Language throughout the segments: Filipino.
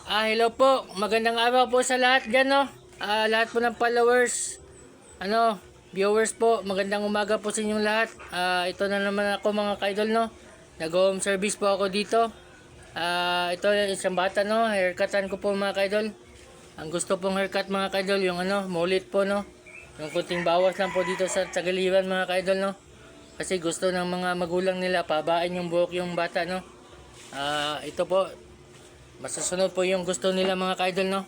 Hello po. Magandang araw po sa lahat dyan, no? Lahat po ng followers, viewers po. Magandang umaga po sa inyong lahat. Ito na naman ako mga kaidol, no? Nag-home service po ako dito. Ito isang bata, no? Haircutan ko po mga kaidol. Ang gusto pong haircut mga kaidol, yung mullet po, no? Yung kunting bawas lang po dito sa Tagaliban mga kaidol, no? Kasi gusto ng mga magulang nila pabain yung buhok yung bata, no? Ito po, masusunod po yung gusto nila mga kaidol, no?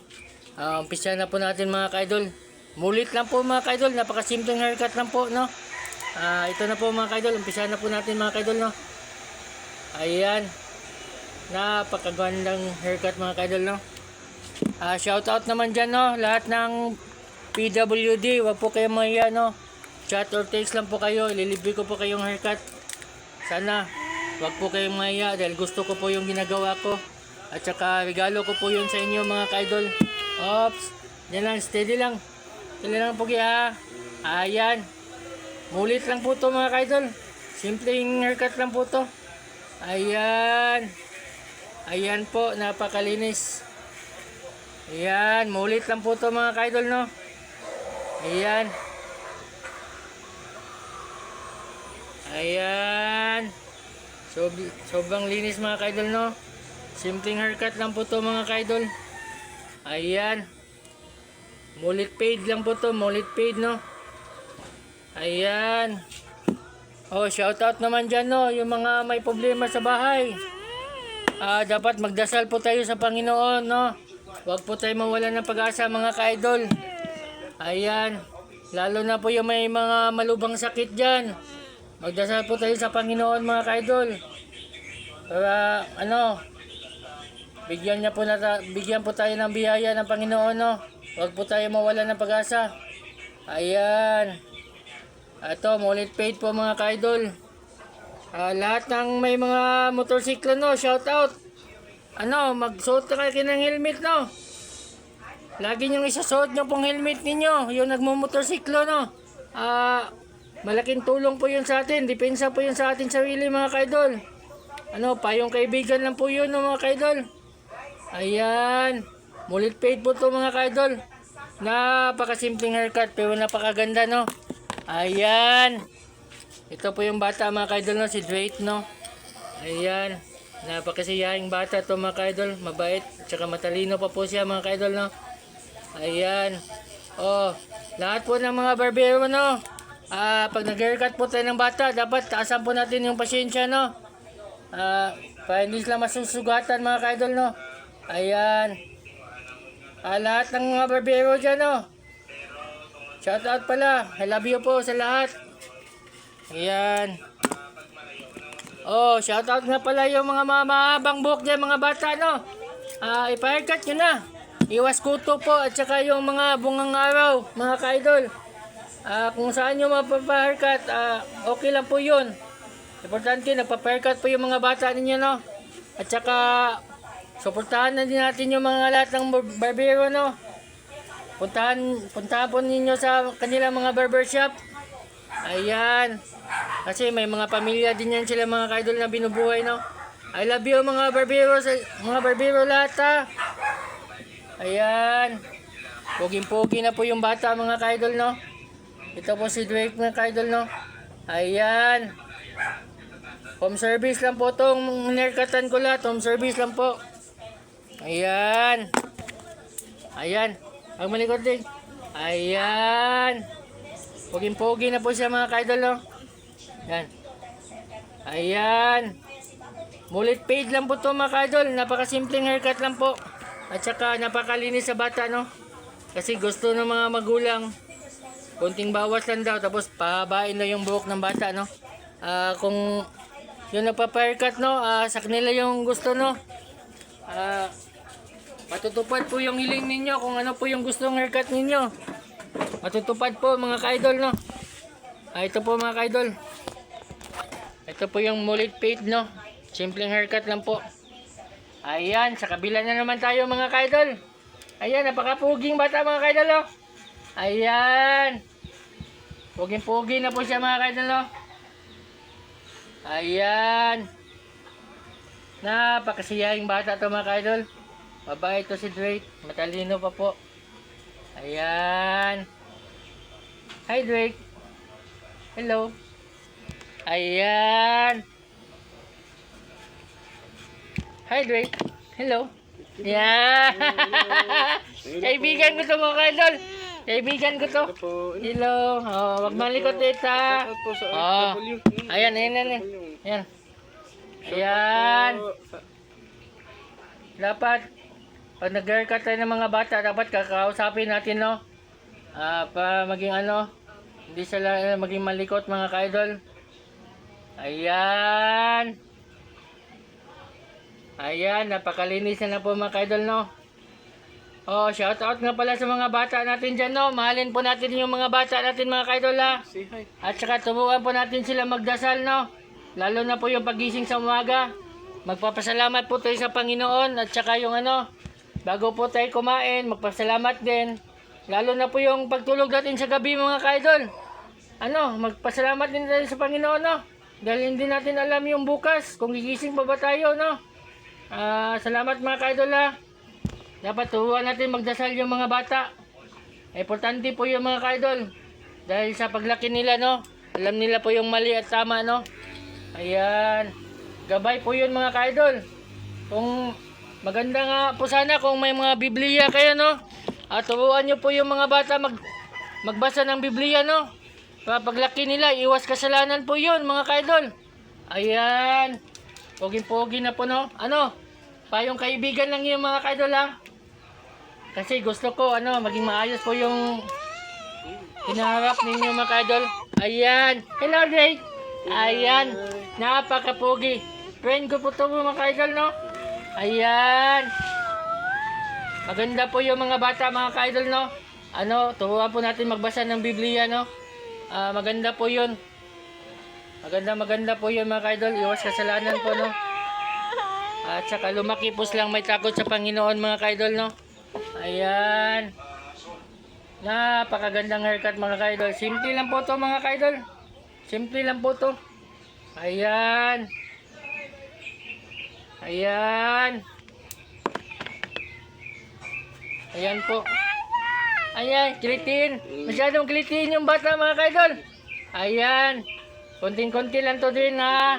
Umpisa na po natin mga kaidol. Mulit lang po mga kaidol, napakasimpleng haircut lang po, no? Ito na po mga kaidol, umpisa na po natin mga kaidol, no? Ayan, napakagandang haircut mga kaidol, no? Shout out naman dyan, no? Lahat ng PWD, wag po kayo mahiya, no? Chat or text lang po kayo, ililibre ko po kayong haircut. Sana wag po kayong mahiya dahil gusto ko po yung ginagawa ko. At saka regalo ko po yun sa inyo mga kaidol. Ops, yan lang, steady lang. Steady lang po kaya. Ayan, mulit lang po to mga kaidol. Simpleng haircut lang po to. Ayan. Ayan po, napakalinis. Ayan, mulit lang po to mga kaidol, no? Ayan. Ayan. Sobrang linis mga kaidol, no? Simpleng haircut lang po to mga kaidol. Ayan. Mullet fade lang po to, mullet fade, no? Ayan. Shout out naman dyan, no? Yung mga may problema sa bahay. Dapat magdasal po tayo sa Panginoon, no? Huwag po tayo mawalan ng pag-asa mga kaidol. Ayan. Lalo na po yung may mga malubhang sakit dyan. Magdasal po tayo sa Panginoon mga kaidol. Para bigyan po tayo ng biyaya ng Panginoon, no? Huwag po tayo mawalan ng pag-asa. Ayan. Ito, mullet fade po mga kaidol. Lahat ng may mga motorsiklo, no? Shout out. Magsuot na kayo ng helmet, no? Lagi niyong isasuot nyo pong helmet ninyo. Yung nagmumotorsiklo, no? Malaking tulong po yun sa atin. Depensa po yun sa atin sarili mga kaidol. Payong kaibigan lang po yun, no, mga kaidol. Ayan. Mullet fade po to mga kaidol. Napakasimpleng haircut pero napakaganda, no? Ayan. Ito po yung bata mga kaidol, no? Si Drake, no? Ayan. Napakasiyahing bata to mga kaidol. Mabait. Tsaka matalino pa po siya mga kaidol, no? Ayan. Lahat po ng mga barbero, no? Pag nag-haircut po tayo ng bata, dapat taasan po natin yung pasyensya, no? Para hindi sila masusugatan mga kaidol, no? Ayan. Lahat ng mga barbero dyan, no? Shout out pala. I love you po sa lahat. Ayan. Shout out nga pala yung mga mahabang buhok dyan, mga bata, no? Ipa-haircut nyo na. Iwas kuto po at saka yung mga bungang araw, mga kaidol. Kung saan nyo mapapa-haircut, okay lang po yun. Importante, nagpa-haircut po yung mga bata ninyo, no? At saka, suportahan na din natin yung mga lahat ng barbero, no? Puntahan po ninyo sa kanilang mga barbershop. Ayan. Kasi may mga pamilya din yan sila mga kaidol na binubuhay, no? I love you mga barbero lahat, ha? Ayan. Puging-pugi na po yung bata mga kaidol, no? Ito po si Drake mga kaidol, no? Ayan. Home service lang po itong haircutan ko lahat. Home service lang po. Ayan. Ayan. Ang malikot din. Ayan. Puging-pugi na po siya mga kaidol, no? Ayan. Ayan. Mullet fade lang po ito mga kaidol. Napakasimpleng haircut lang po. At saka napakalinis sa bata, no? Kasi gusto ng mga magulang, kunting bawas lang daw. Tapos pahabain na yung buhok ng bata, no? Kung yung nagpa-haircut, no? Sa kanila yung gusto, no? Matutupad po yung hiling ninyo kung ano po yung gustong haircut ninyo. Matutupad po mga kaidol, no? Ito po mga kaidol. Ito po yung mullet fade, no? Simpleng haircut lang po. Ayan, sa kabila na naman tayo mga kaidol. Ayan, napakapuging bata mga kaidol, no? Ayan. Puging-pugi na po siya mga kaidol, no? Ayan. Napakasiyahing bata to mga kaidol. Babae ito si Drake. Matalino pa po. Ayan. Hi Drake. Hello. Ayan. Hi Drake. Hello. Yeah. Kaibigan ko to mga kaidol. Kaibigan ko to. Hello. Oh, wag malikot tita. Oh. Ayan, ayan. Ayan. Ayan. Dapat pag nag-haircut tayo ng mga bata, dapat kakausapin natin, no? Para maging ano, hindi sila maging malikot mga kaidol. Ayan. Ayan, napakalinis na po mga kaidol, no? Oh, shout out nga pala sa mga bata natin dyan, no? Mahalin po natin yung mga bata natin mga kaidol, ha? At saka tubuan po natin sila magdasal, no? Lalo na po yung pagising sa umaga. Magpapasalamat po tayo sa Panginoon. At saka yung ano, bago po tayo kumain, magpasalamat din. Lalo na po yung pagtulog natin sa gabi mga kaidol. Ano, magpasalamat din tayo sa Panginoon, no? Dahil hindi natin alam yung bukas, kung gigising pa ba tayo, no? Salamat mga kaidol, ha? Dapat turuan natin magdasal yung mga bata. Importante po yung mga kaidol. Dahil sa paglaki nila, no? Alam nila po yung mali at tama, no? Ayan. Gabay po yun mga kaidol. Kung maganda nga po sana kung may mga Biblia kayo, no? At turuan nyo po yung mga bata magbasa ng Biblia, no? Para paglaki nila, iwas kasalanan po yun mga kaidol. Ayan. Poging-pogi na po, no? Ano? Payong kaibigan lang yung mga kaidol, ha? Kasi gusto ko, ano, maging maayos po yung hinaharap ninyo mga kaidol. Ayan. Hello, Drake. Ayan. Napaka-pogi. Friend ko po ito mga kaidol, no? Ayan. Maganda po yung mga bata mga kaidol, no? Ano, turuan po natin magbasa ng Biblia, no? Maganda po yun. Maganda po yun mga kaidol. Iwas kasalanan po, no? At saka lumaki po silang may takot sa Panginoon mga kaidol, no? Ayan. Napakagandang haircut mga kaidol. Simple lang po to mga kaidol. Simple lang po to. Ayan. Ayan. Ayan po. Ayan, kilitin. Masyadong kilitin yung bata mga kaidol. Ayan. Konting-konti lang to din, ha.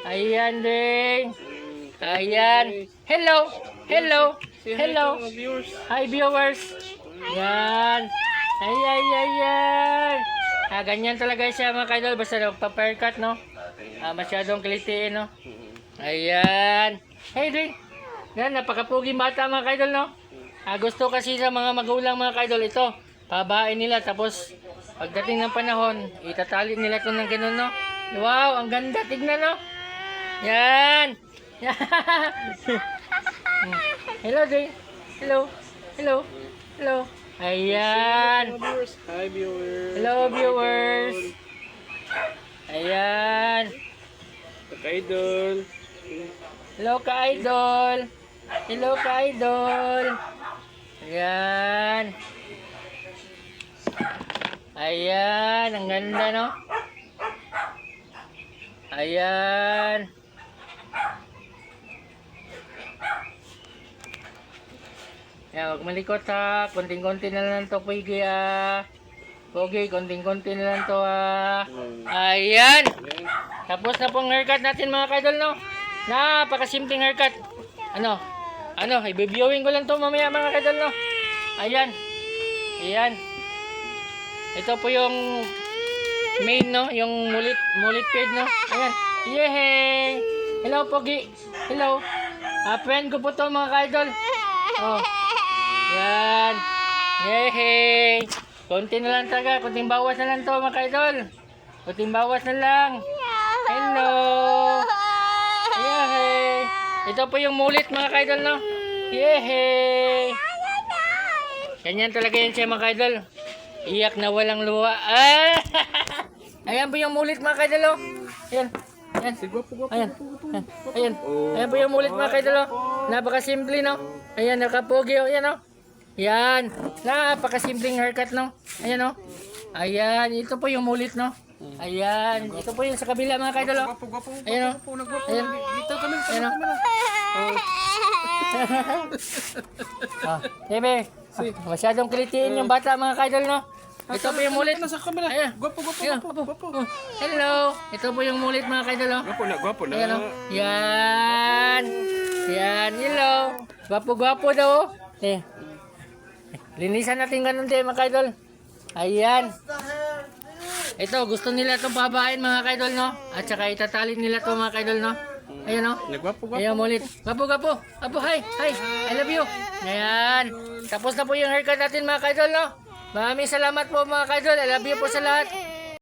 Ayan din. Ayan. Hello. Hello. Hello. Hi viewers. Ayan. Ayan. Ganyan talaga siya mga kaidol. Basta nagpa-haircut, no? Masyadong kilitiin, no? Ayan. Hey, Dre. Yan, napakapuging bata mga kaidol, no? Gusto kasi sa mga magulang mga kaidol ito. Pabain nila tapos pagdating ng panahon, itatali nila ito ng ganun, no? Wow, ang ganda. Tignan, no? Yan. Hello, Dre. Hello. Hello. Hello. Ayan. Hi viewers. Hello viewers. Ayan. Ka-idol. Hello ka-idol. Hello ka-idol. Ayan. Ayan. Ang ganda, no? Ayan. Ayan, huwag malikot, ha. Konting-konti na lang to, Pwigi, Pogi, konting-konti na lang to, Ayan. Tapos na pong haircut natin mga kaidol, no? Napakasimpleng haircut. Ano, i-viewing ko lang to mamaya mga kaidol, no? Ayan. Ayan. Ito po yung main, no? Yung mulit fade, no? Ayan. Yehey! Hello, Pogi. Hello. Friend ko po to mga kaidol. Oh. Yan. Yehey. Konti na lang taga. Kunting bawas na lang to mga kaidol. Kunting bawas na lang. Hello. Yehey. Ito po yung mulit mga kaidol, no? Yehey. Ganyan talaga yan siya mga kaidol. Iyak na walang luha. Ayan po yung mulit mga kaidol, oh. Ayan. Ayan. Ayan. Ayan. Ayan po yung mulit mga kaidol, oh. Napakasimple, no? Ayan, nakapogi, oh. Ayan, oh. Yan. Napakasimpleng haircut, no? Ayan, oh. Ayan. Ito po yung mulit, no? Ayan. Ito po yung sa kabila, mga kaidol, oh. Ayan, oh. Ayan. Dito kami sa Ayan, oh. camera. Ah, Bebe, masyadong kilitiin yung bata mga kaidol, no? Ito po yung mulit. Nasa camera. Ayan. Gwapo, gwapo, Ayan. gwapo, gwapo. Oh, hello. Ito po yung mulit mga kaidol, no? Gwapo na, gwapo na. Ayan, oh. Yan. Yan, hello. Gwapo-gwapo daw, oh. Linisan natin ganun din mga kaidol. Ayan. Ito, gusto nila itong pabain mga kaidol, no? At saka itatalin nila ito mga kaidol, no? Ayan, no? Nagwapo, gwapo. Ayan, mulit. Gwapo. Apo, hi. I love you. Ayan. Tapos na po yung haircut natin mga kaidol, no? Maraming salamat po mga kaidol. I love you po sa lahat.